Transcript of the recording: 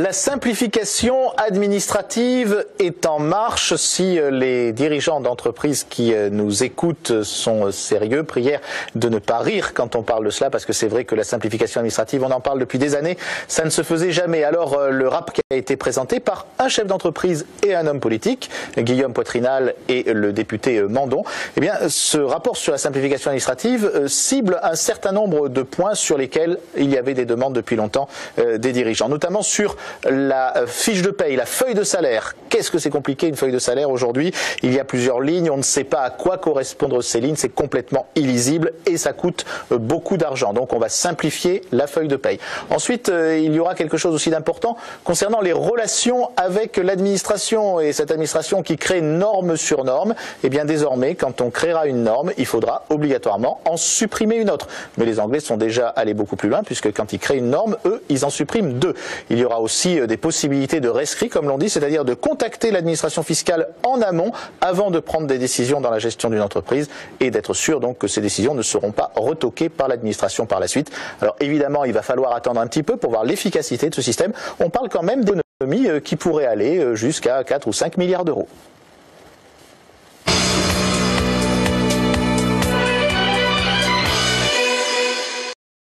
La simplification administrative est en marche. Si les dirigeants d'entreprises qui nous écoutent sont sérieux, prière de ne pas rire quand on parle de cela, parce que c'est vrai que la simplification administrative, on en parle depuis des années, ça ne se faisait jamais. Alors le RAP a été présenté par un chef d'entreprise et un homme politique, Guillaume Poitrinal et le député Mandon. Eh bien, ce rapport sur la simplification administrative cible un certain nombre de points sur lesquels il y avait des demandes depuis longtemps des dirigeants, notamment sur la fiche de paye, la feuille de salaire. Qu'est-ce que c'est compliqué une feuille de salaire aujourd'hui? Il y a plusieurs lignes, on ne sait pas à quoi correspondent ces lignes, c'est complètement illisible et ça coûte beaucoup d'argent. Donc on va simplifier la feuille de paye. Ensuite, il y aura quelque chose aussi d'important concernant les relations avec l'administration, et cette administration qui crée norme sur norme. Eh bien désormais, quand on créera une norme, il faudra obligatoirement en supprimer une autre. Mais les Anglais sont déjà allés beaucoup plus loin, puisque quand ils créent une norme, eux, ils en suppriment deux. Il y aura aussi des possibilités de rescrit, comme l'on dit, c'est-à-dire de contacter l'administration fiscale en amont avant de prendre des décisions dans la gestion d'une entreprise et d'être sûr donc que ces décisions ne seront pas retoquées par l'administration par la suite. Alors évidemment, il va falloir attendre un petit peu pour voir l'efficacité de ce système. On parle quand même d'économies qui pourraient aller jusqu'à 4 ou 5 milliards d'euros.